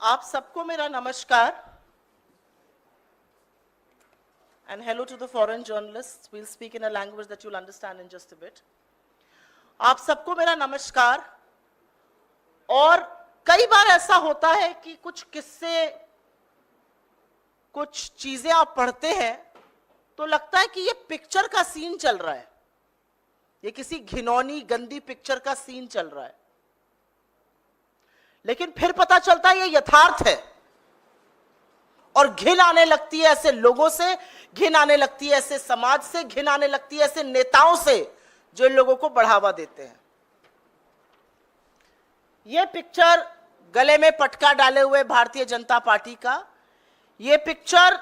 आप सबको मेरा नमस्कार and hello to the foreign journalists. We'll speak in a language that you'll understand in just a bit. आप सबको मेरा नमस्कार। और कई बार ऐसा होता है कि कुछ किस्से, कुछ चीजें आप पढ़ते हैं तो लगता है कि ये पिक्चर का सीन चल रहा है, ये किसी घिनौनी गंदी पिक्चर का सीन चल रहा है, लेकिन फिर पता चलता है ये यथार्थ है। और घिन आने लगती है ऐसे लोगों से, घिन आने लगती है ऐसे समाज से, घिन आने लगती है ऐसे नेताओं से जो इन लोगों को बढ़ावा देते हैं। यह पिक्चर गले में पटका डाले हुए भारतीय जनता पार्टी का, यह पिक्चर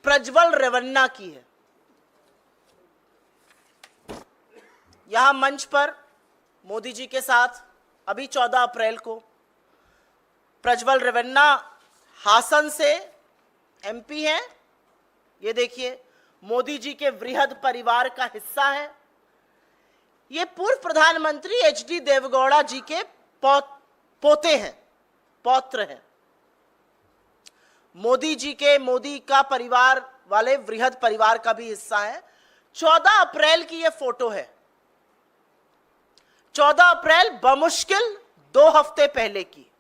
प्रज्वल रेवन्ना की है। यहां मंच पर मोदी जी के साथ अभी 14 अप्रैल को प्रज्वल रेवन्ना हासन से एमपी हैं। ये देखिए, मोदी जी के वृहद परिवार का हिस्सा है। ये पूर्व प्रधानमंत्री एचडी देवगौड़ा जी के पोते हैं, पौत्र हैं। मोदी का परिवार वाले वृहद परिवार का भी हिस्सा है। 14 अप्रैल की ये फोटो है। 14 अप्रैल बमुश्किल 2 हफ्ते पहले की।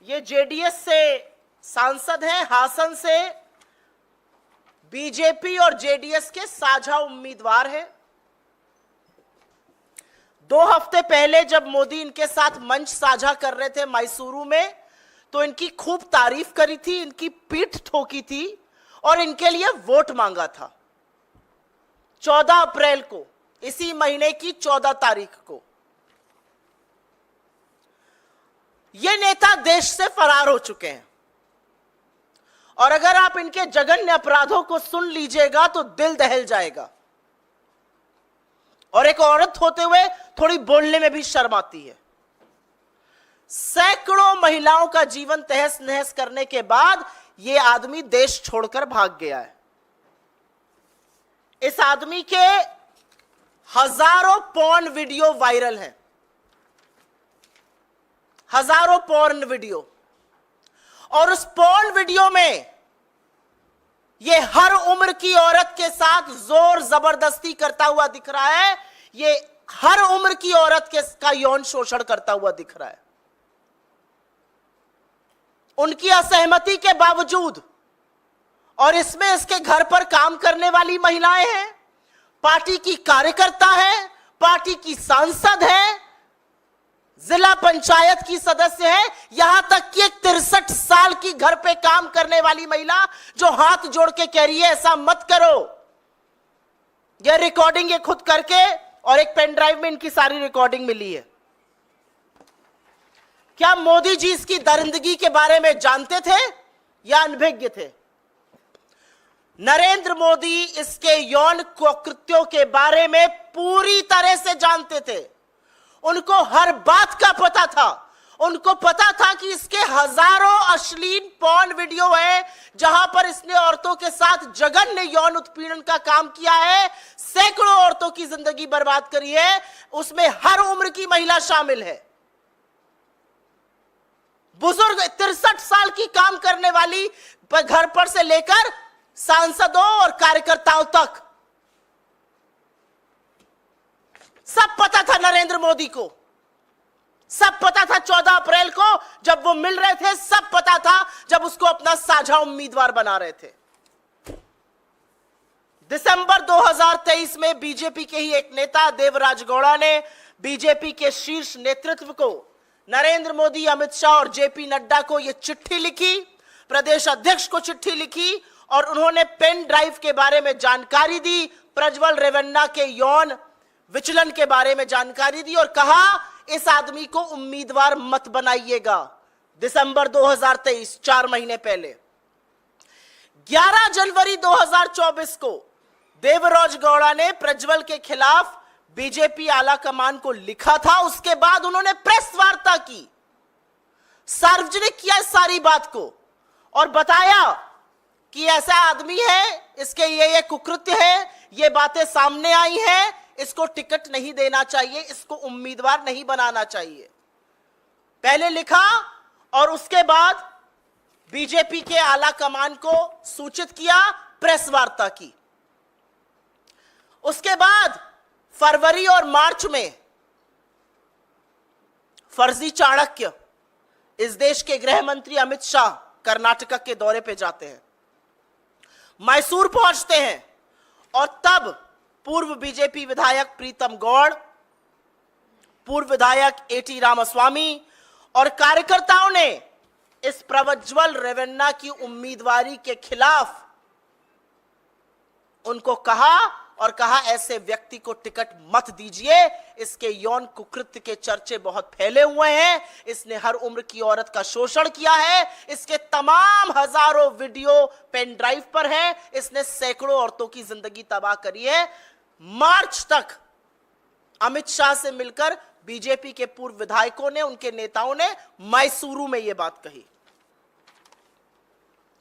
ये जेडीएस से सांसद हैं, हासन से बीजेपी और जेडीएस के साझा उम्मीदवार हैं। 2 हफ्ते पहले जब मोदी इनके साथ मंच साझा कर रहे थे मैसूरू में, तो इनकी खूब तारीफ करी थी, इनकी पीठ ठोकी थी और इनके लिए वोट मांगा था। 14 अप्रैल को, इसी महीने की 14 तारीख को ये नेता देश से फरार हो चुके हैं। और अगर आप इनके जघन्य अपराधों को सुन लीजिएगा तो दिल दहल जाएगा। और एक औरत होते हुए थोड़ी बोलने में भी शर्म आती है। सैकड़ों महिलाओं का जीवन तहस नहस करने के बाद यह आदमी देश छोड़कर भाग गया है। इस आदमी के हजारों पॉर्न वीडियो वायरल हैं, हजारों पॉर्न वीडियो। और उस पॉर्न वीडियो में ये हर उम्र की औरत के साथ जोर जबरदस्ती करता हुआ दिख रहा है। ये हर उम्र की औरत का यौन शोषण करता हुआ दिख रहा है। उनकी असहमति के बावजूद, और इसमें इसके घर पर काम करने वाली महिलाएं हैं, पार्टी की कार्यकर्ता है, पार्टी की सांसद है, जिला पंचायत की सदस्य है, यहां तक कि एक 63 साल की घर पे काम करने वाली महिला जो हाथ जोड़ के कह रही है ऐसा मत करो। यह रिकॉर्डिंग ये खुद करके, और एक पेन ड्राइव में इनकी सारी रिकॉर्डिंग मिली है। क्या मोदी जी इसकी दरिंदगी के बारे में जानते थे या अनभिज्ञ थे? नरेंद्र मोदी इसके यौन कृत्यों के बारे में पूरी तरह से जानते थे। उनको हर बात का पता था। उनको पता था कि इसके हजारों अश्लील पॉर्न वीडियो है जहां पर इसने औरतों के साथ जघन्य यौन उत्पीड़न का काम किया है, सैकड़ों औरतों की जिंदगी बर्बाद करी है, उसमें हर उम्र की महिला शामिल है। बुजुर्ग 63 साल की काम करने वाली घर पर से लेकर सांसदों और कार्यकर्ताओं तक सब पता था नरेंद्र मोदी को। सब पता था 14 अप्रैल को जब वो मिल रहे थे, सब पता था जब उसको अपना साझा उम्मीदवार बना रहे थे। दिसंबर 2023 में बीजेपी के ही एक नेता देवराज गौड़ा ने बीजेपी के शीर्ष नेतृत्व को, नरेंद्र मोदी, अमित शाह और जेपी नड्डा को यह चिट्ठी लिखी, प्रदेश अध्यक्ष को चिट्ठी लिखी, और उन्होंने पेन ड्राइव के बारे में जानकारी दी, प्रज्वल रेवन्ना के यौन विचलन के बारे में जानकारी दी और कहा इस आदमी को उम्मीदवार मत बनाइएगा। दिसंबर 2023, 4 महीने पहले। 11 जनवरी 2024 को देवराज गौड़ा ने प्रज्वल के खिलाफ बीजेपी आला कमान को लिखा था। उसके बाद उन्होंने प्रेस वार्ता की, सार्वजनिक किया इस सारी बात को और बताया कि ऐसा आदमी है, इसके ये कुकृत्य है, ये बातें सामने आई हैं, इसको टिकट नहीं देना चाहिए, इसको उम्मीदवार नहीं बनाना चाहिए। पहले लिखा और उसके बाद बीजेपी के आला कमान को सूचित किया, प्रेस वार्ता की। उसके बाद फरवरी और मार्च में फर्जी चाणक्य इस देश के गृह मंत्री अमित शाह कर्नाटक के दौरे पे जाते हैं, मैसूर पहुंचते हैं, और तब पूर्व बीजेपी विधायक प्रीतम गौड़, पूर्व विधायक एटी रामास्वामी और कार्यकर्ताओं ने इस प्रज्वल रेवन्ना की उम्मीदवारी के खिलाफ उनको कहा ऐसे व्यक्ति को टिकट मत दीजिए, इसके यौन कुकृत्य के चर्चे बहुत फैले हुए हैं, इसने हर उम्र की औरत का शोषण किया है, इसके तमाम हजारों वीडियो पेन ड्राइव पर है, इसने सैकड़ों औरतों की जिंदगी तबाह करी है। मार्च तक अमित शाह से मिलकर बीजेपी के पूर्व विधायकों ने, उनके नेताओं ने मैसूरू में यह बात कही।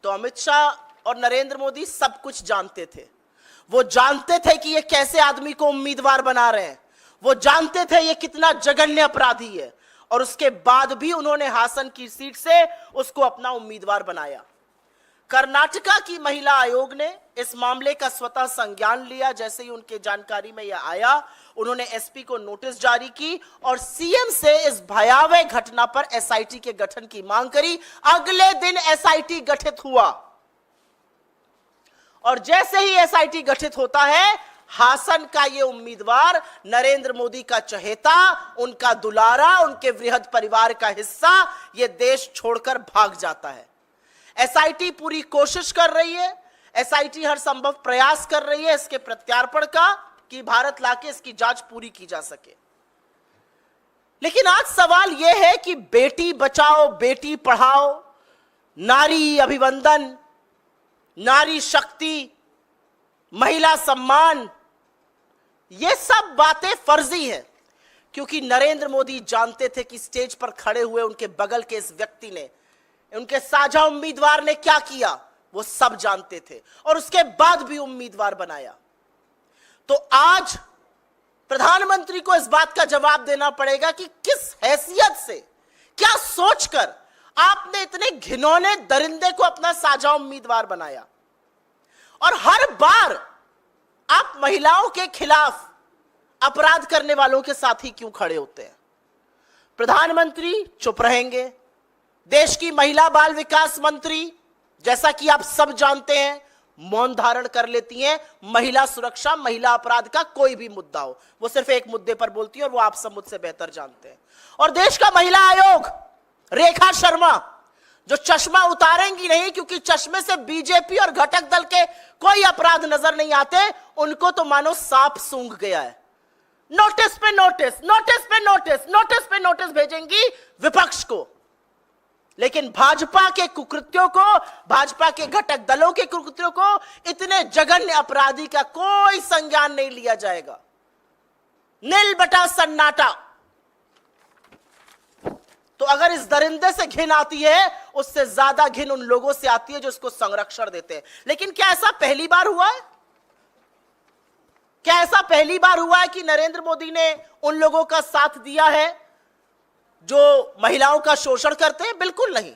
तो अमित शाह और नरेंद्र मोदी सब कुछ जानते थे। वो जानते थे कि ये कैसे आदमी को उम्मीदवार बना रहे हैं, वो जानते थे ये कितना जघन्य अपराधी है, और उसके बाद भी उन्होंने हासन की सीट से उसको अपना उम्मीदवार बनाया। कर्नाटका की महिला आयोग ने इस मामले का स्वतः संज्ञान लिया। जैसे ही उनके जानकारी में यह आया, उन्होंने एसपी को नोटिस जारी की और सीएम से इस भयावह घटना पर एसआईटी के गठन की मांग करी। अगले दिन एसआईटी गठित हुआ, और जैसे ही एसआईटी गठित होता है, हासन का यह उम्मीदवार, नरेंद्र मोदी का चहेता, उनका दुलारा, उनके वृहद परिवार का हिस्सा, यह देश छोड़कर भाग जाता है। एसआईटी पूरी कोशिश कर रही है, एसआईटी हर संभव प्रयास कर रही है इसके प्रत्यार्पण का, कि भारत लाके इसकी जांच पूरी की जा सके। लेकिन आज सवाल यह है कि बेटी बचाओ, बेटी पढ़ाओ, नारी अभिवंदन, नारी शक्ति, महिला सम्मान, ये सब बातें फर्जी हैं, क्योंकि नरेंद्र मोदी जानते थे कि स्टेज पर खड़े हुए उनके बगल के इस व्यक्ति ने, उनके साझा उम्मीदवार ने क्या किया, वो सब जानते थे, और उसके बाद भी उम्मीदवार बनाया। तो आज प्रधानमंत्री को इस बात का जवाब देना पड़ेगा कि किस हैसियत से, क्या सोचकर आपने इतने घिनौने दरिंदे को अपना साझा उम्मीदवार बनाया, और हर बार आप महिलाओं के खिलाफ अपराध करने वालों के साथ ही क्यों खड़े होते हैं? प्रधानमंत्री चुप रहेंगे, देश की महिला बाल विकास मंत्री, जैसा कि आप सब जानते हैं, मौन धारण कर लेती हैं। महिला सुरक्षा, महिला अपराध का कोई भी मुद्दा हो, वो सिर्फ एक मुद्दे पर बोलती है, और वो आप सब मुझसे बेहतर जानते हैं। और देश का महिला आयोग, रेखा शर्मा, जो चश्मा उतारेंगी नहीं, क्योंकि चश्मे से बीजेपी और घटक दल के कोई अपराध नजर नहीं आते, उनको तो मानो सांप सूंघ गया है। नोटिस पे नोटिस, नोटिस पे नोटिस, नोटिस पे नोटिस भेजेंगी विपक्ष को, लेकिन भाजपा के कुकृत्यों को, भाजपा के घटक दलों के कुकृत्यों को, इतने जघन्य अपराधी का कोई संज्ञान नहीं लिया जाएगा। नील बटा सन्नाटा। तो अगर इस दरिंदे से घिन आती है, उससे ज्यादा घिन उन लोगों से आती है जो इसको संरक्षण देते हैं। लेकिन क्या ऐसा पहली बार हुआ है? क्या ऐसा पहली बार हुआ है कि नरेंद्र मोदी ने उन लोगों का साथ दिया है जो महिलाओं का शोषण करते हैं? बिल्कुल नहीं।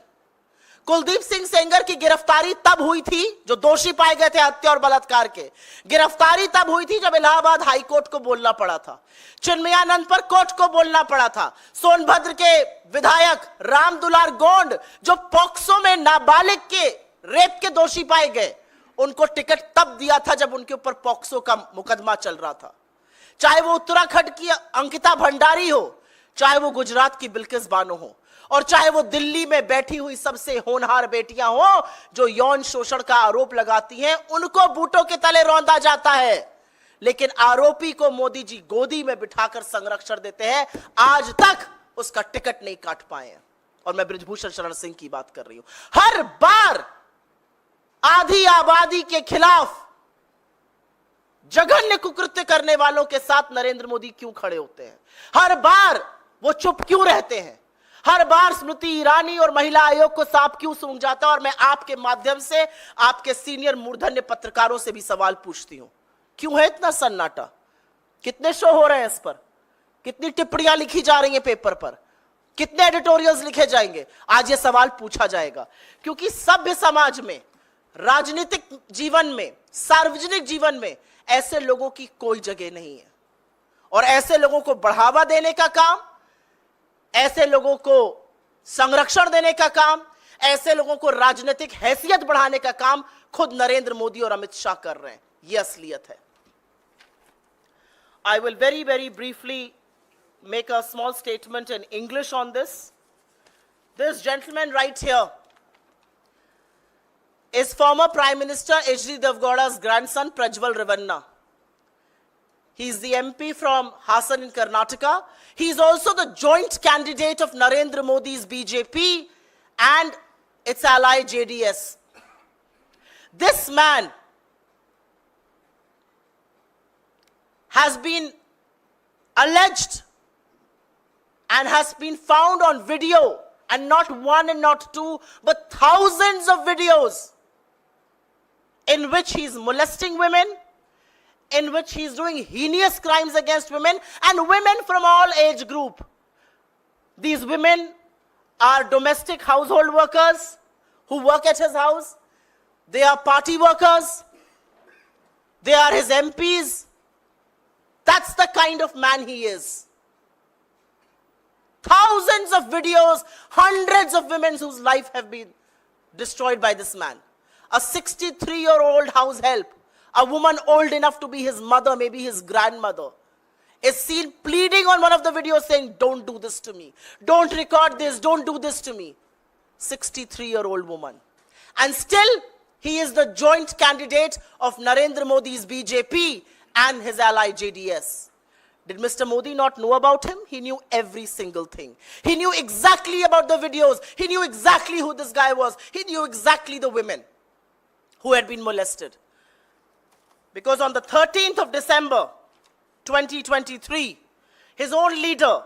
कुलदीप सिंह सेंगर की गिरफ्तारी तब हुई थी, जो दोषी पाए गए थे हत्या और बलात्कार के, गिरफ्तारी तब हुई थी जब इलाहाबाद हाई कोर्ट को बोलना पड़ा था, चिन्मयानंद पर कोर्ट को बोलना पड़ा था। सोनभद्र के विधायक राम दुलार गोंड, जो पॉक्सो में नाबालिग के रेप के दोषी पाए गए, उनको टिकट तब दिया था जब उनके ऊपर पॉक्सो का मुकदमा चल रहा था। चाहे वो उत्तराखंड की अंकिता भंडारी हो, चाहे वो गुजरात की बिल्किस बानो हो, और चाहे वो दिल्ली में बैठी हुई सबसे होनहार बेटियां हो जो यौन शोषण का आरोप लगाती हैं, उनको बूटों के तले रौंदा जाता है। लेकिन आरोपी को मोदी जी गोदी में बिठाकर संरक्षण देते हैं। आज तक उसका टिकट नहीं काट पाए हैं। और मैं बृजभूषण शरण सिंह की बात कर रही हूं। हर बार आधी आबादी के खिलाफ जघन्य कुकृत्य करने वालों के साथ नरेंद्र मोदी क्यों खड़े होते हैं? हर बार वो चुप क्यों रहते हैं? हर बार स्मृति ईरानी और महिला आयोग को सांप क्यों सूंघ जाता है? और मैं आपके माध्यम से आपके सीनियर मूर्धन्य पत्रकारों से भी सवाल पूछती हूं, क्यों है इतना सन्नाटा? कितने शो हो रहे हैं इस पर? कितनी टिप्पणियां लिखी जा रही हैं पेपर पर? कितने एडिटोरियल्स लिखे जाएंगे? आज ये सवाल पूछा जाएगा, क्योंकि सभ्य समाज में, राजनीतिक जीवन में, सार्वजनिक जीवन में ऐसे लोगों की कोई जगह नहीं है। और ऐसे लोगों को बढ़ावा देने का काम, ऐसे लोगों को संरक्षण देने का काम, ऐसे लोगों को राजनीतिक हैसियत बढ़ाने का काम खुद नरेंद्र मोदी और अमित शाह कर रहे हैं। यह असलियत है। I will very briefly make a small statement in English on this. This gentleman right here is former Prime Minister H.D. Devgowda's grandson, Prajwal Revanna. He is the MP from Hassan in Karnataka. He is also the joint candidate of Narendra Modi's BJP and its ally JDS. This man has been alleged and has been found on video, and not one and not two, but thousands of videos in which he is molesting women, in which he is doing heinous crimes against women, and women from all age group. These women are domestic household workers who work at his house. They are party workers. They are his MPs. That's the kind of man he is. Thousands of videos, hundreds of women whose life have been destroyed by this man. A 63-year-old house help, a woman old enough to be his mother, maybe his grandmother, is seen pleading on one of the videos saying, "Don't do this to me. Don't record this. Don't do this to me." 63-year-old woman. And still, he is the joint candidate of Narendra Modi's BJP and his ally JDS. Did Mr. Modi not know about him? He knew every single thing. He knew exactly about the videos. He knew exactly who this guy was. He knew exactly the women who had been molested. Because on the 13th of December, 2023, his own leader,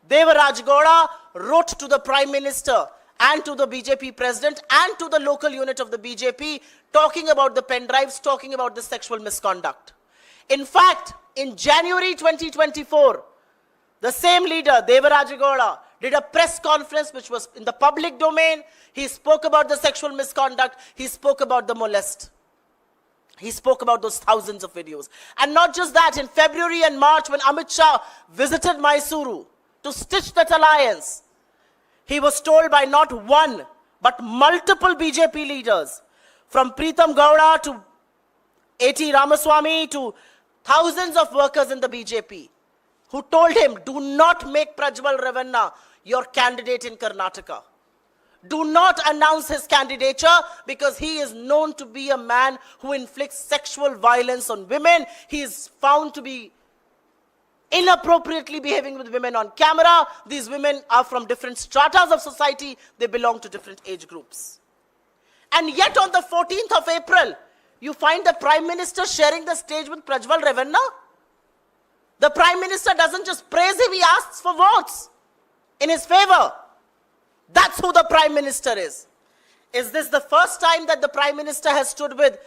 Devraj Gowda, wrote to the Prime Minister and to the BJP president and to the local unit of the BJP, talking about the pen drives, talking about the sexual misconduct. In fact, in January 2024, the same leader, Devraj Gowda, did a press conference which was in the public domain. He spoke about the sexual misconduct. He spoke about the molest. He spoke about those thousands of videos. And not just that, in February and March, when Amit Shah visited Mysuru to stitch that alliance, he was told by not one, but multiple BJP leaders, from Pritam Gowda to A.T. Ramaswamy to thousands of workers in the BJP, who told him, "Do not make Prajwal Revanna your candidate in Karnataka. Do not announce his candidature, because he is known to be a man who inflicts sexual violence on women. He is found to be inappropriately behaving with women on camera. These women are from different stratas of society. They belong to different age groups." And yet on the 14th of April, you find the Prime Minister sharing the stage with Prajwal Revanna. The Prime Minister doesn't just praise him, he asks for votes in his favor. That's who the Prime Minister is. Is this the first time that the Prime Minister has stood with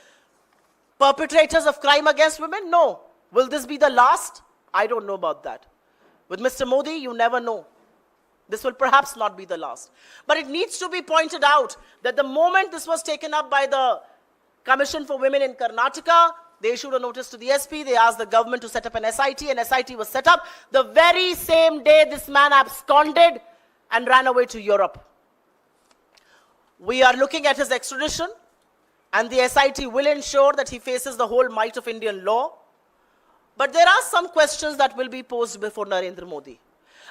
perpetrators of crime against women? No. Will this be the last? I don't know about that. With Mr. Modi, you never know. This will perhaps not be the last. But it needs to be pointed out that the moment this was taken up by the Commission for Women in Karnataka, they issued a notice to the SP. They asked the government to set up an SIT, and SIT was set up. The very same day, this man absconded and ran away to Europe. We are looking at his extradition, and the SIT will ensure that he faces the whole might of Indian law. But there are some questions that will be posed before Narendra Modi.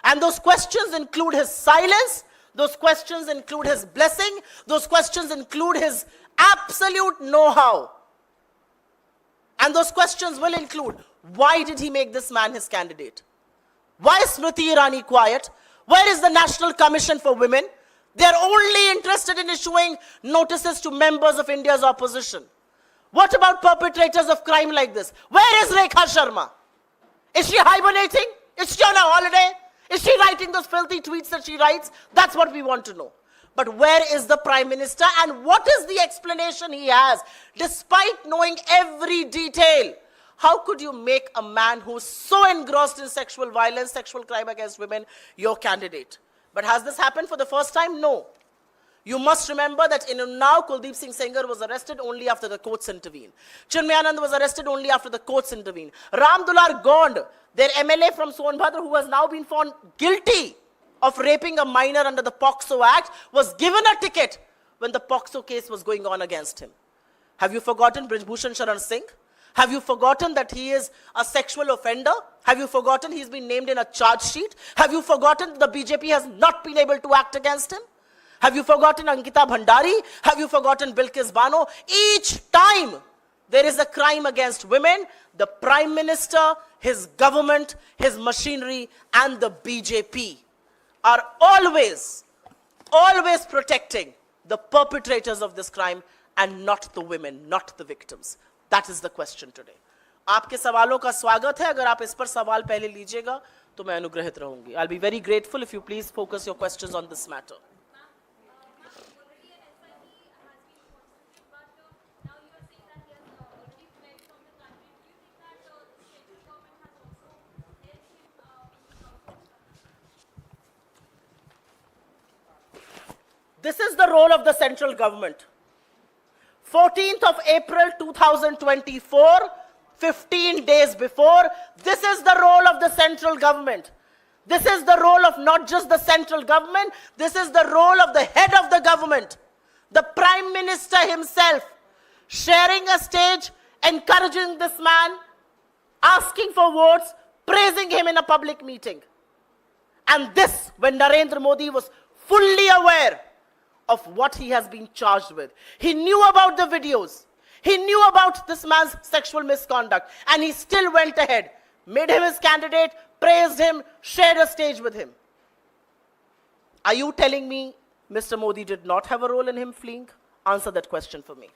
And those questions include his silence. Those questions include his blessing. Those questions include his absolute know-how. And those questions will include, why did he make this man his candidate? Why is Smriti Irani quiet? Where is the National Commission for Women? They are only interested in issuing notices to members of India's opposition. What about perpetrators of crime like this? Where is Rekha Sharma? Is she hibernating? Is she on a holiday? Is she writing those filthy tweets that she writes? That's what we want to know. But where is the Prime Minister, and what is the explanation he has? Despite knowing every detail, how could you make a man who's so engrossed in sexual violence, sexual crime against women, your candidate? But has this happened for the first time? No. You must remember that in Unnao, Kuldeep Singh Sengar was arrested only after the courts intervened. Chinmayanand was arrested only after the courts intervened. Ram Dular Gond, their MLA from Sonbhadra, who has now been found guilty of raping a minor under the POXO Act, was given a ticket when the POXO case was going on against him. Have you forgotten Brijbhushan Sharan Singh? Have you forgotten that he is a sexual offender? Have you forgotten he's been named in a charge sheet? Have you forgotten the BJP has not been able to act against him? Have you forgotten Ankita Bhandari? Have you forgotten Bilkis Bano? Each time there is a crime against women, the Prime Minister, his government, his machinery, and the BJP are always protecting the perpetrators of this crime and not the women, not the victims. That is the question today. आपके सवालों का स्वागत है. अगर आप इस पर सवाल पहले लीजिएगा तो मैं अनुग्रहित रहूंगी. I'll be very grateful if you please focus your questions on this matter. This is the role of the central government. 14th of April 2024, 15 days before, this is the role of the central government. This is the role of not just the central government, this is the role of the head of the government, the Prime Minister himself, sharing a stage, encouraging this man, asking for votes, praising him in a public meeting. And this, when Narendra Modi was fully aware of what he has been charged with. He knew about the videos. He knew about this man's sexual misconduct. And he still went ahead, made him his candidate, praised him, shared a stage with him. Are you telling me Mr. Modi did not have a role in him fleeing? Answer that question for me.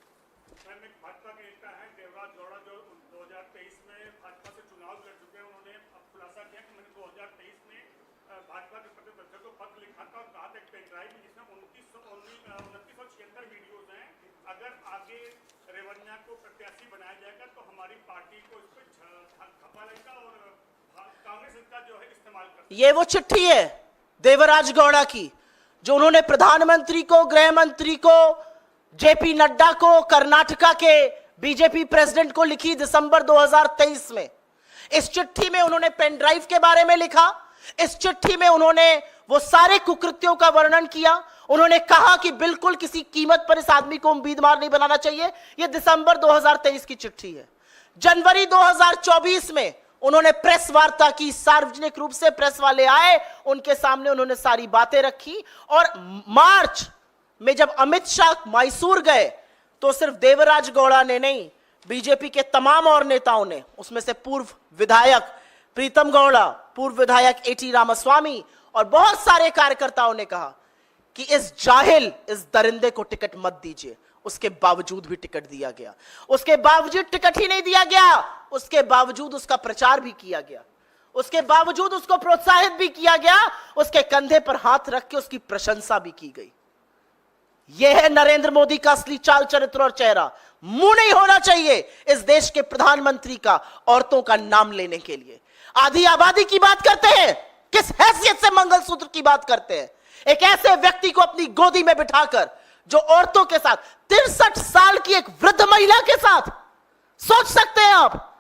ये वो चिट्ठी है देवराज गौड़ा की जो उन्होंने प्रधानमंत्री को, गृह मंत्री को, जेपी नड्डा को, कर्नाटका के बीजेपी प्रेसिडेंट को लिखी दिसंबर 2023 में. इस चिट्ठी में उन्होंने पेन ड्राइव के बारे में लिखा. इस चिट्ठी में उन्होंने वो सारे कुकृत्यों का वर्णन किया. उन्होंने कहा कि बिल्कुल किसी कीमत पर इस आदमी को उम्मीदवार नहीं बनाना चाहिए. यह दिसंबर 2023 की चिट्ठी है. जनवरी 2024 में उन्होंने प्रेस वार्ता की, सार्वजनिक रूप से प्रेस वाले आए, उनके सामने उन्होंने सारी बातें रखी. और मार्च में जब अमित शाह मैसूर गए तो सिर्फ देवराज गौड़ा ने नहीं, बीजेपी के तमाम और नेताओं ने, उसमें से पूर्व विधायक प्रीतम गौड़ा, पूर्व विधायक एटी रामास्वामी और बहुत सारे कार्यकर्ताओं ने कहा कि इस जाहिल, इस दरिंदे को टिकट मत दीजिए. उसके बावजूद भी टिकट दिया गया. उसके बावजूद टिकट ही नहीं दिया गया, उसके बावजूद उसका प्रचार भी किया गया, उसके बावजूद उसको प्रोत्साहित भी किया गया, उसके कंधे पर हाथ रख के उसकी प्रशंसा भी की गई. यह है नरेंद्र मोदी का असली चाल चरित्र और चेहरा. मुंह नहीं होना चाहिए इस देश के प्रधानमंत्री का औरतों का नाम लेने के लिए. आधी आबादी की बात करते हैं, किस हैसियत से मंगलसूत्र की बात करते हैं? एक ऐसे व्यक्ति को अपनी गोदी में बिठाकर जो औरतों के साथ, 63 साल की एक वृद्ध महिला के साथ, सोच सकते हैं आप,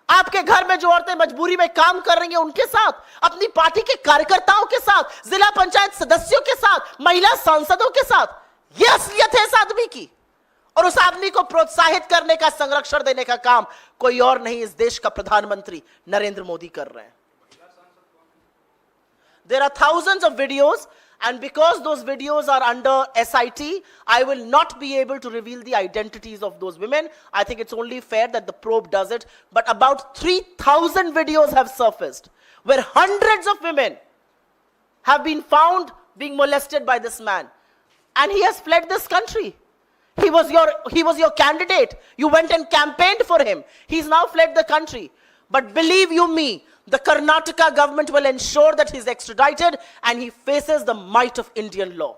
आपके घर में जो औरतें मजबूरी में काम कर रही हैं उनके साथ, अपनी पार्टी के कार्यकर्ताओं के साथ, जिला पंचायत सदस्यों के साथ, महिला सांसदों के साथ, यह असलियत है इस आदमी की. और उस आदमी को प्रोत्साहित करने का, संरक्षण देने का काम कोई और नहीं, इस देश का प्रधानमंत्री नरेंद्र मोदी कर रहे हैं. There are thousands of videos, and because those videos are under SIT, I will not be able to reveal the identities of those women. I think it's only fair that the probe does it. But about 3,000 videos have surfaced where hundreds of women have been found being molested by this man. And he has fled this country. He was your candidate. You went and campaigned for him. He's now fled the country. But believe you me, the Karnataka government will ensure that he's extradited and he faces the might of Indian law.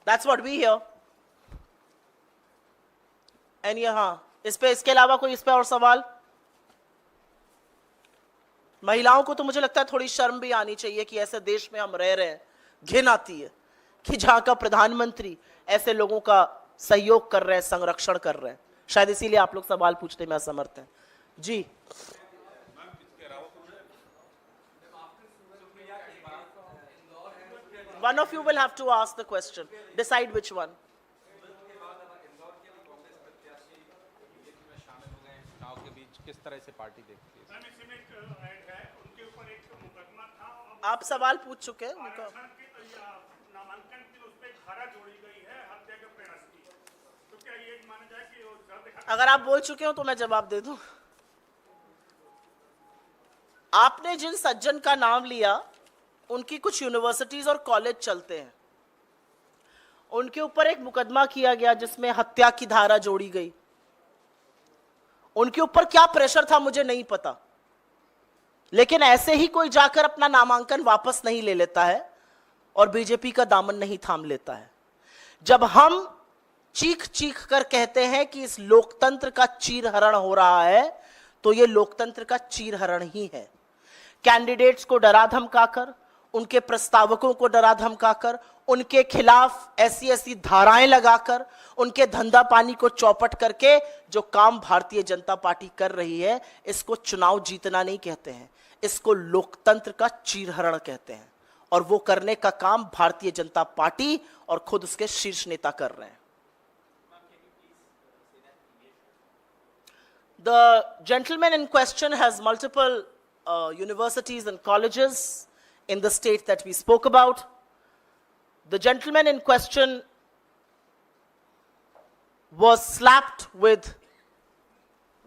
That's what we hear. And यहाँ इस पे, इसके अलावा कोई इस पे और सवाल? महिलाओं को तो मुझे लगता है थोड़ी शर्म भी आनी चाहिए कि ऐसे देश में हम रह रहे हैं। घिन आती है कि जहां का प्रधानमंत्री ऐसे लोगों का सहयोग कर रहे हैं, संरक्षण कर रहे हैं। शायद इसीलिए आप लोग सवाल पूछने में असमर्थ हैं। जी, one of you will have to ask the question. Decide which one. किस तरह से पार्टी देखती है? उनके ऊपर एक मुकदमा था। आप सवाल पूछ चुके हैं। नामांकन की उस पे धारा जोड़ी गई है हत्या के प्रयास की, तो क्या ये माना जाए कि अगर आप बोल चुके हो तो मैं जवाब दे दूं। आपने जिन सज्जन का नाम लिया, उनकी कुछ यूनिवर्सिटीज और कॉलेज चलते हैं, उनके ऊपर एक मुकदमा किया गया जिसमें हत्या की धारा जोड़ी गई। उनके ऊपर क्या प्रेशर था मुझे नहीं पता, लेकिन ऐसे ही कोई जाकर अपना नामांकन वापस नहीं ले लेता है और बीजेपी का दामन नहीं थाम लेता है। जब हम चीख चीख कर कहते हैं कि इस लोकतंत्र का चीरहरण हो रहा है, तो यह लोकतंत्र का चीरहरण ही है। कैंडिडेट्स को डरा धमकाकर, उनके प्रस्तावकों को डरा धमकाकर, उनके खिलाफ ऐसी ऐसी धाराएं लगाकर, उनके धंधा पानी को चौपट करके जो काम भारतीय जनता पार्टी कर रही है, इसको चुनाव जीतना नहीं कहते हैं, इसको लोकतंत्र का चीरहरण कहते हैं। और वो करने का काम भारतीय जनता पार्टी और खुद उसके शीर्ष नेता कर रहे हैं। The gentleman in question has multiple universities and colleges in the state that we spoke about. The gentleman in question was slapped with,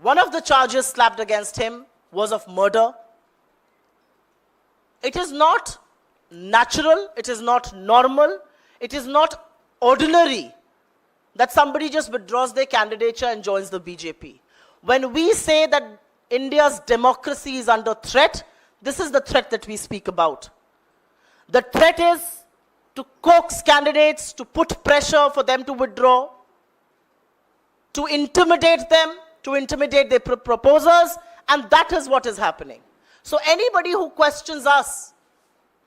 one of the charges slapped against him was of murder. It is not natural, it is not normal, it is not ordinary that somebody just withdraws their candidature and joins the BJP. When we say that India's democracy is under threat, this is the threat that we speak about. The threat is to coax candidates, to put pressure for them to withdraw, to intimidate them, to intimidate their proposers, and that is what is happening. So anybody who questions us,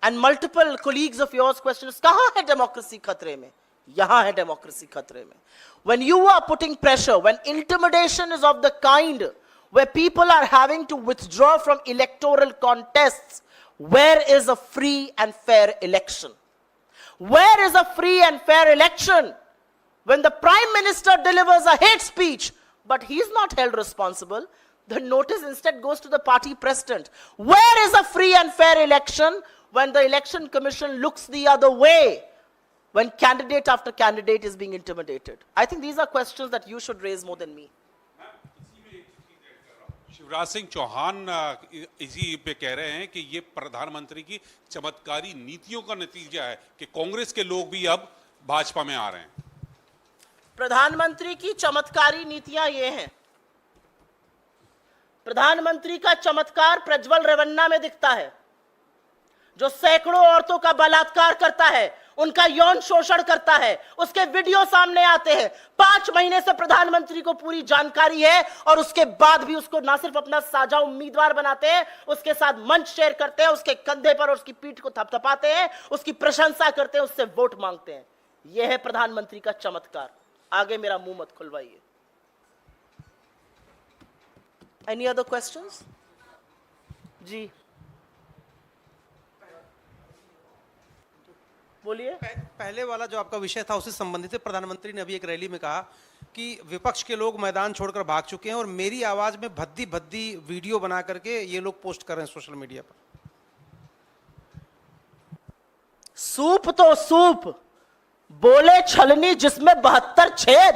and multiple colleagues of yours question us, kahan hai democracy khatre mein? Yahan hai democracy khatre mein. When you are putting pressure, when intimidation is of the kind where people are having to withdraw from electoral contests, where is a free and fair election? Where is a free and fair election when the Prime Minister delivers a hate speech, but he is not held responsible? The notice instead goes to the party president. Where is a free and fair election when the Election Commission looks the other way, when candidate after candidate is being intimidated? I think these are questions that you should raise more than me. Shivraj Singh Chauhan इसी पे कह रहे हैं कि ये प्रधानमंत्री की चमत्कारी नीतियों का नतीजा है कि कांग्रेस के लोग भी अब भाजपा में आ रहे हैं। प्रधानमंत्री की चमत्कारी नीतियां ये हैं। प्रधानमंत्री का चमत्कार प्रज्वल रेवन्ना में दिखता है, जो सैकड़ों औरतों का बलात्कार करता है, उनका यौन शोषण करता है, उसके वीडियो सामने आते हैं। 5 महीने से प्रधानमंत्री को पूरी जानकारी है और उसके बाद भी उसको ना सिर्फ अपना साझा उम्मीदवार बनाते हैं, उसके साथ मंच शेयर करते हैं, उसके कंधे पर और उसकी पीठ को थपथपाते हैं, उसकी प्रशंसा करते हैं, उससे वोट मांगते हैं। यह है प्रधानमंत्री का चमत्कार। आगे मेरा मुंह मत खुलवाइए। Any other questions? जी बोलिए। पहले वाला जो आपका विषय था उससे संबंधित है। प्रधानमंत्री ने अभी एक रैली में कहा कि विपक्ष के लोग मैदान छोड़कर भाग चुके हैं और मेरी आवाज में भद्दी भद्दी वीडियो बना करके ये लोग पोस्ट कर रहे हैं सोशल मीडिया पर। सूप तो सूप, बोले छलनी जिसमें 72 छेद।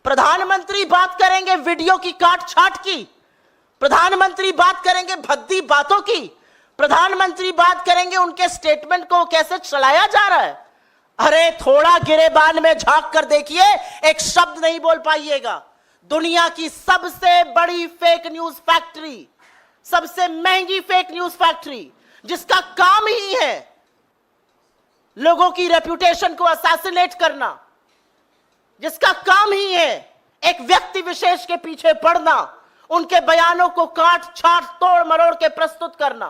प्रधानमंत्री बात करेंगे वीडियो की काट छाट की, प्रधानमंत्री बात करेंगे भद्दी बातों की, प्रधानमंत्री बात करेंगे उनके स्टेटमेंट को कैसे चलाया जा रहा है। अरे थोड़ा गिरेबान में झांक कर देखिए, एक शब्द नहीं बोल पाइएगा। दुनिया की सबसे बड़ी फेक न्यूज फैक्ट्री, सबसे महंगी फेक न्यूज फैक्ट्री, जिसका काम ही है लोगों की रेपुटेशन को असैसिनेट करना, जिसका काम ही है एक व्यक्ति विशेष के पीछे पड़ना, उनके बयानों को काट छाट तोड़ मरोड़ के प्रस्तुत करना।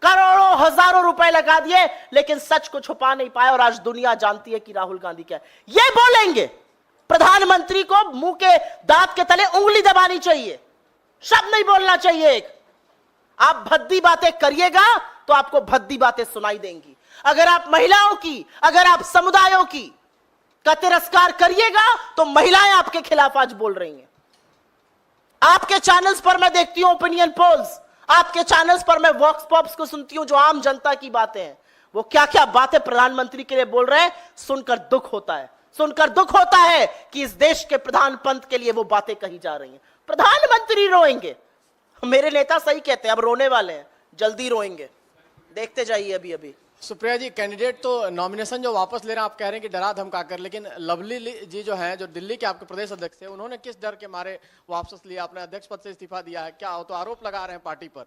करोड़ों हजारों रुपए लगा दिए लेकिन सच को छुपा नहीं पाए और आज दुनिया जानती है कि राहुल गांधी क्या है। ये बोलेंगे प्रधानमंत्री को मुंह के दांत के तले उंगली दबानी चाहिए, शब्द नहीं बोलना चाहिए। एक आप भद्दी बातें करिएगा तो आपको भद्दी बातें सुनाई देंगी। अगर आप महिलाओं की, अगर आप समुदायों की का तिरस्कार करिएगा तो महिलाएं आपके खिलाफ आज बोल रही हैं। आपके चैनल्स पर मैं देखती हूं ओपिनियन पोल्स, आपके चैनल्स पर मैं वॉक्स पॉप्स को सुनती हूं जो आम जनता की बातें हैं। वो क्या क्या बातें प्रधानमंत्री के लिए बोल रहे हैं, सुनकर दुख होता है। सुनकर दुख होता है कि इस देश के प्रधान पंत के लिए वो बातें कही जा रही हैं। प्रधानमंत्री रोएंगे, मेरे नेता सही कहते हैं, अब रोने वाले हैं, जल्दी रोएंगे, देखते जाइए। अभी अभी सुप्रिया जी, कैंडिडेट तो नॉमिनेशन जो वापस ले रहे हैं, आप कह रहे हैं कि डरा धमका कर, लेकिन लवली जी जो हैं, जो दिल्ली के आपके प्रदेश अध्यक्ष हैं, उन्होंने किस डर के मारे वापस लिया, अपने अध्यक्ष पद से इस्तीफा दिया है? क्या तो आरोप लगा रहे हैं पार्टी पर?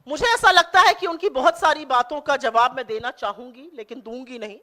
मुझे ऐसा लगता है कि उनकी बहुत सारी बातों का जवाब मैं देना चाहूंगी लेकिन दूंगी नहीं।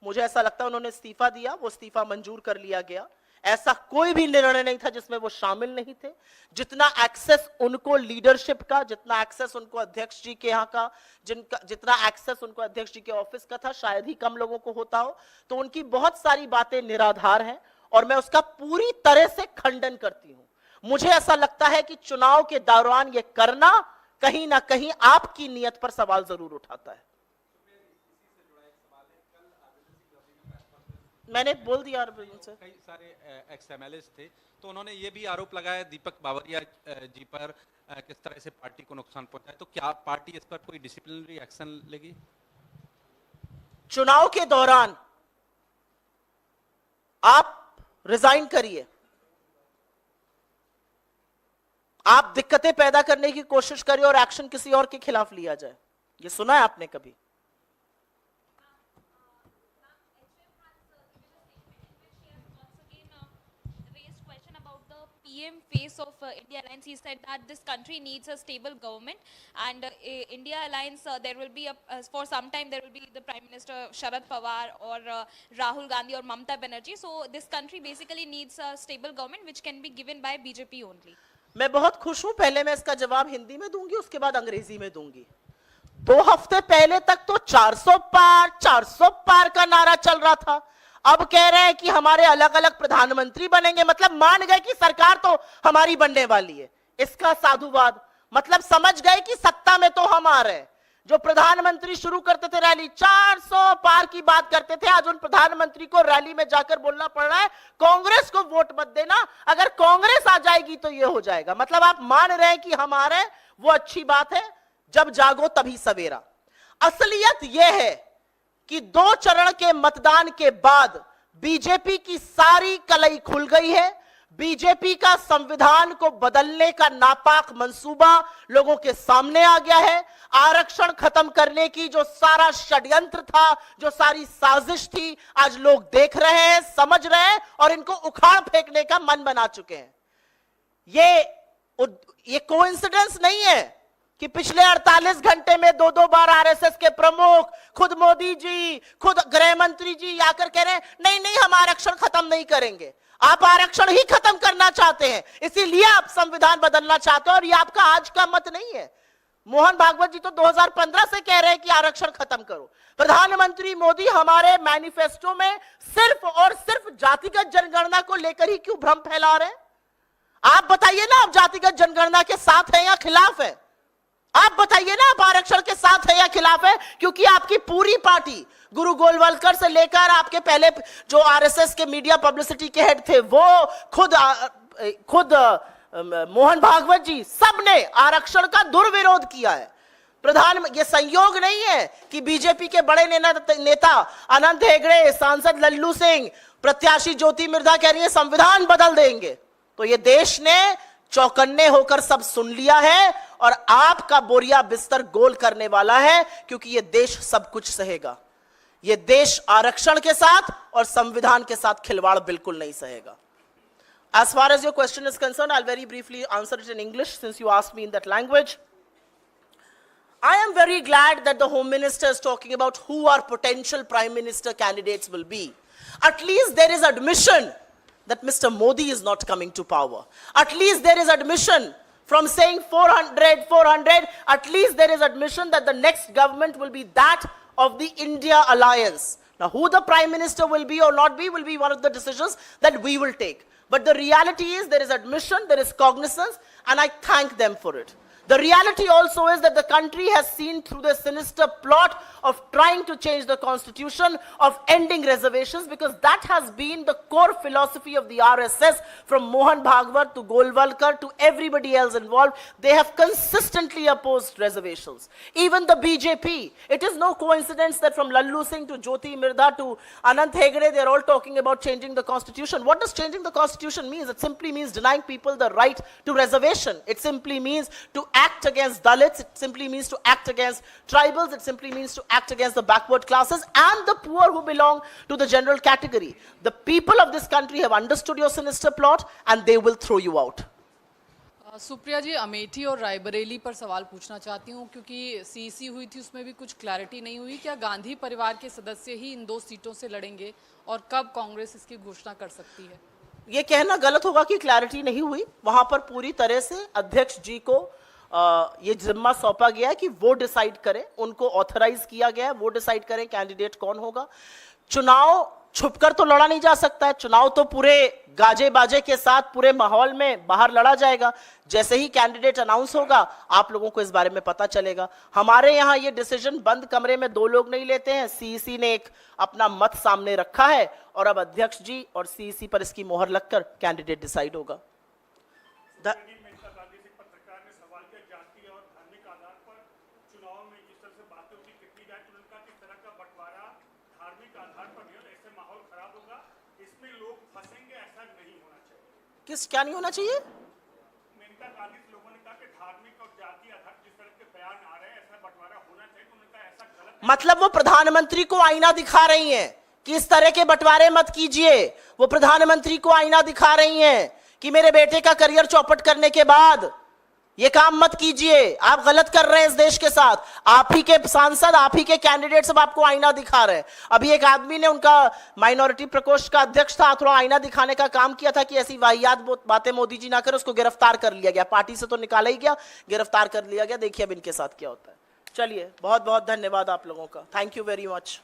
मुझे ऐसा लगता है उन्होंने इस्तीफा दिया, वो इस्तीफा मंजूर कर लिया गया। ऐसा कोई भी निर्णय नहीं था जिसमें वो शामिल नहीं थे। जितना एक्सेस उनको लीडरशिप का, जितना एक्सेस उनको अध्यक्ष जी के यहाँ का, जितना एक्सेस उनको अध्यक्ष जी के ऑफिस का था, शायद ही कम लोगों को होता हो। तो उनकी बहुत सारी बातें निराधार हैं और मैं उसका पूरी तरह से खंडन करती हूं। मुझे ऐसा लगता है कि चुनाव के दौरान यह करना कहीं ना कहीं आपकी नियत पर सवाल जरूर उठाता है। मैंने बोल दिया से कई सारे एक्स-एमएलए थे तो उन्होंने ये भी आरोप लगाया दीपक बावरिया जी पर किस तरह से पार्टी को नुकसान पहुंचा है। तो क्या पार्टी इस पर कोई डिसिप्लिनरी एक्शन लेगी? चुनाव के दौरान आप रिजाइन करिए, आप दिक्कतें पैदा करने की कोशिश करिए और एक्शन किसी और के खिलाफ लिया जाए। ये सुना है आपने कभी? PM face of India Alliance, he said that this country needs a stable government, and India Alliance there will be for some time there will be the Prime Minister Sharad Pawar or Rahul Gandhi or Mamata Banerjee. So this country basically needs a stable government which can be given by BJP only. मैं बहुत खुश हूं। पहले मैं इसका जवाब हिंदी में दूंगी, उसके बाद अंग्रेजी में दूंगी। 2 हफ्ते पहले तक तो 400 पार का नारा चल रहा था। अब कह रहे हैं कि हमारे अलग अलग प्रधानमंत्री बनेंगे, मतलब मान गए कि सरकार तो हमारी बनने वाली है। इसका साधुवाद, मतलब समझ गए कि सत्ता में तो हम आ रहे हैं। जो प्रधानमंत्री शुरू करते थे रैली 400 पार की बात करते थे, आज उन प्रधानमंत्री को रैली में जाकर बोलना पड़ रहा है कांग्रेस को वोट मत देना, अगर कांग्रेस आ जाएगी तो ये हो जाएगा। मतलब आप मान रहे हैं कि हम आ रहे हैं, वो अच्छी बात है। जब जागो तभी सवेरा। असलियत यह है कि 2 चरण के मतदान के बाद बीजेपी की सारी कलई खुल गई है। बीजेपी का संविधान को बदलने का नापाक मंसूबा लोगों के सामने आ गया है। आरक्षण खत्म करने की जो सारा षड्यंत्र था, जो सारी साजिश थी, आज लोग देख रहे हैं, समझ रहे हैं और इनको उखाड़ फेंकने का मन बना चुके हैं। ये कोइंसिडेंस नहीं है कि पिछले 48 घंटे में 2-2 बार आरएसएस के प्रमुख, खुद मोदी जी, खुद गृह मंत्री जी आकर कह रहे हैं नहीं हम आरक्षण खत्म नहीं करेंगे। आप आरक्षण ही खत्म करना चाहते हैं, इसीलिए आप संविधान बदलना चाहते हो और ये आपका आज का मत नहीं है। मोहन भागवत जी तो 2015 से कह रहे हैं कि आरक्षण खत्म करो। प्रधानमंत्री मोदी हमारे मैनिफेस्टो में सिर्फ और सिर्फ जातिगत जनगणना को लेकर ही क्यों भ्रम फैला रहे हैं? आप बताइए ना, आप जातिगत जनगणना के साथ हैं या खिलाफ है? आप बताइए ना, आप आरक्षण के साथ है या खिलाफ है? क्योंकि आपकी पूरी पार्टी, गुरु गोलवलकर से लेकर आपके पहले जो आरएसएस के मीडिया पब्लिसिटी के हेड थे, वो खुद मोहन भागवत जी, सबने आरक्षण का दुर्विरोध किया है। ये संयोग नहीं है कि बीजेपी के बड़े नेता अनंत हेगड़े, सांसद लल्लू सिंह, प्रत्याशी ज्योति मिर्धा कह रही है संविधान बदल देंगे। तो ये देश ने चौकन्ने होकर सब सुन लिया है और आपका बोरिया बिस्तर गोल करने वाला है, क्योंकि ये देश सब कुछ सहेगा। ये देश आरक्षण के साथ और संविधान के साथ खिलवाड़ बिल्कुल नहीं सहेगा। As far as your question is concerned, I'll very briefly answer it in English since you asked me in that language. I am very glad that the Home Minister is talking about who our potential Prime Minister candidates will be. At least there is admission that Mr. Modi is not coming to power. At least there is admission from saying 400, at least there is admission that the next government will be that of the India alliance. Now, who the Prime Minister will be or not be will be one of the decisions that we will take. But the reality is there is admission, there is cognizance, and I thank them for it. The reality also is that the country has seen through the sinister plot of trying to change the constitution, of ending reservations, because that has been the core philosophy of the RSS, from Mohan Bhagwat to Golwalkar to everybody else involved. They have consistently opposed reservations. Even the BJP, it is no coincidence that from Lallu Singh to Jyoti Mirda to Anant Hegde, they are all talking about changing the constitution. What does changing the constitution mean? It simply means denying people the right to reservation. It simply means to act against Dalits, it simply means to act against tribals, it simply means to act against the backward classes and the poor who belong to the general category. The people of this country have understood your sinister plot and they will throw you out. Supriya जी, अमेठी और रायबरेली पर सवाल पूछना चाहती हूँ, क्योंकि CC हुई थी उसमें भी कुछ क्लैरिटी नहीं हुई। क्या गांधी परिवार के सदस्य ही इन 2 सीटों से लड़ेंगे और कब कांग्रेस इसकी घोषणा कर सकती है? ये कहना गलत होगा कि क्लैरिटी नहीं हुई। वहां पर पूरी तरह से अध्यक्ष जी को ये जिम्मा सौंपा गया है कि वो डिसाइड करें, उनको ऑथराइज किया गया है, वो डिसाइड करें कैंडिडेट कौन होगा। चुनाव छुपकर तो लड़ा नहीं जा सकता है, चुनाव तो पूरे गाजे बाजे के साथ पूरे माहौल में बाहर लड़ा जाएगा। जैसे ही कैंडिडेट अनाउंस होगा आप लोगों को इस बारे में पता चलेगा। हमारे यहाँ ये डिसीजन बंद कमरे में 2 लोग नहीं लेते हैं, सीईसी ने एक अपना मत सामने रखा है और अब अध्यक्ष जी और सीईसी पर इसकी मोहर लगकर कैंडिडेट डिसाइड होगा। किस क्या नहीं होना चाहिए? मेनका गांधी लोगों ने कहा कि धार्मिक और जाति आधार जिस तरह के बयान आ रहे हैं ऐसा बंटवारा होना चाहिए, तो उन्होंने कहा ऐसा गलत। मतलब वो प्रधानमंत्री को आईना दिखा रही हैं कि इस तरह के बंटवारे मत कीजिए। वो प्रधानमंत्री को आईना दिखा रही हैं कि मेरे बेटे का करियर चौपट करने के बाद ये काम मत कीजिए, आप गलत कर रहे हैं इस देश के साथ। आप ही के सांसद, आप ही के कैंडिडेट सब आपको आईना दिखा रहे हैं। अभी एक आदमी ने, उनका माइनॉरिटी प्रकोष्ठ का अध्यक्ष था, थोड़ा आईना दिखाने का काम किया था कि ऐसी वाहियात बातें मोदी जी ना करें, उसको गिरफ्तार कर लिया गया। पार्टी से तो निकाला ही गया, गिरफ्तार कर लिया गया। देखिए अब इनके साथ क्या होता है। चलिए, बहुत बहुत धन्यवाद आप लोगों का। Thank you very much.